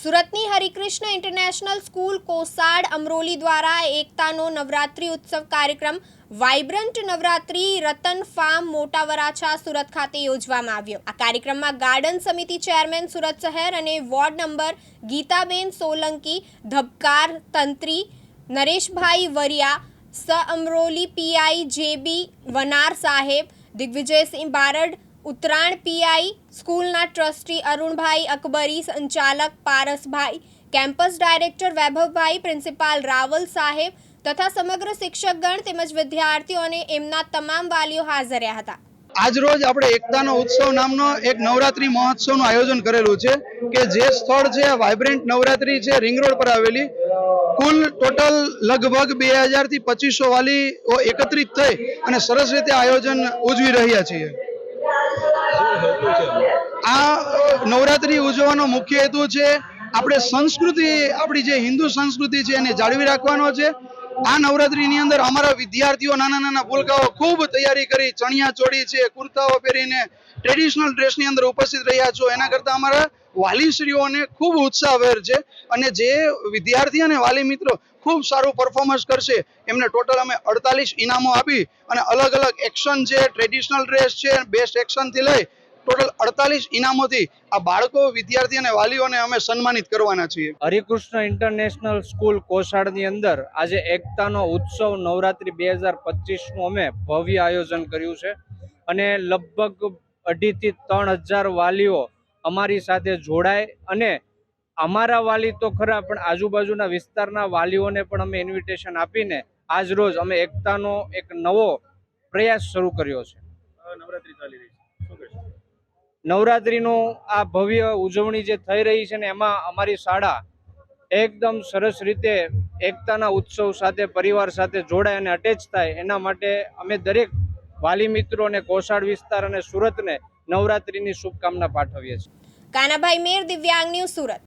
સુરતની Harikrishna international school Kosad Amroli દ્વારા એકતાનો નવરાત્રી ઉત્સવ કાર્યક્રમ વાઇબ્રન્ટ નવરાત્રી રતન ફાર્મ મોટા વરાછા સુરત ખાતે યોજવામાં આવ્યો। આ કાર્યક્રમમાં ગાર્ડન સમિતિ ચેરમેન સુરત શહેર અને વોર્ડ નંબર ગીતાબેન સોલંકી, ધબકાર તંત્રી નરેશભાઈ વરિયા, સ અમરોલી પીઆઈ જેબી વનાર સાહેબ, દિગ્વિજયસિંહ બારડ, ઉત્તરાયણ પીઆઈ, સ્કૂલના ટ્રસ્ટી અરુણભાઈ અકબરી, સંચાલક પારસભાઈ, કેમ્પસ ડાયરેક્ટર વૈભવભાઈ, પ્રિન્સિપાલ રાવલ સાહેબ તથા સમગ્ર શિક્ષકગણ તેમજ વિદ્યાર્થીઓ અને એમના તમામ વાલીઓ હાજર રહ્યા હતા। આજ રોજ આપણે એકતાનો ઉત્સવ નામનો એક નવરાત્રી મહોત્સવનું આયોજન કરેલું છે કે જે સ્થળ છે વાઇબ્રન્ટ નવરાત્રી છે રિંગ રોડ પર આવેલી। કુલ ટોટલ લગભગ 2000 થી 2500 વાલીઓ એકત્રિત થઈ અને સરસ રીતે આયોજન ઉજવી રહ્યા છીએ। આ નવરાત્રી ઉજવવાનો મુખ્ય હેતુ છે આપણે સંસ્કૃતિ, આપણી જે હિન્દુ સંસ્કૃતિ છે એને જાળવી રાખવાનો છે। આ નવરાત્રીની અંદર અમારા વિદ્યાર્થીઓ નાના નાના ભૂલકાઓ ખૂબ તૈયારી કરી ચણિયા ચોળી છે, કુર્તાઓ પહેરીને ટ્રેડિશનલ ડ્રેસની અંદર ઉપસ્થિત રહ્યા છો। એના કરતાં અમારા વાલીશ્રીઓને ખૂબ ઉત્સાહભેર છે અને જે વિદ્યાર્થી અને વાલી મિત્રો ખૂબ સારું પરફોર્મન્સ કરશે એમને ટોટલ અમે 48 ઇનામો આપી અને અલગ અલગ એક્શન છે, ટ્રેડિશનલ ડ્રેસ છે, બેસ્ટ એક્શનથી લઈ ટોટલ 48 ઇનામોથી આ બાળકો, વિદ્યાર્થી અને વાલીઓને અમે સન્માનિત કરવાના છીએ। હરિકૃષ્ણ ઇન્ટરનેશનલ સ્કૂલ કોસાડની અંદર આજે એકતાનો ઉત્સવ નવરાત્રી 2025 નું અમે ભવ્ય આયોજન કર્યું છે અને લગભગ 2,500 થી 3,000 વાલીઓ અમારી સાથે જોડાય અને અમારા વાલી તો ખરા પણ આજુબાજુના વિસ્તારના વાલીઓને પણ અમે ઇન્વિટેશન આપીને આજ રોજ અમે એકતાનો એક નવો પ્રયાસ શરૂ કર્યો છે। નવરાત્રી ચાલી રહી છે, નવરાત્રીનું આ ભવ્ય ઉજવણી જે થઈ રહી છે ને એમાં અમારી શાળા એકદમ સરસ રીતે એકતાના ઉત્સવ સાથે પરિવાર સાથે જોડાય અને અટેચ થાય એના માટે અમે દરેક વાલી મિત્રો અને કોસાડ વિસ્તાર અને સુરતને નવરાત્રીની શુભકામના પાઠવીએ છીએ। કાનાભાઈ મેર, દિવ્યાંગ ન્યૂઝ, સુરત।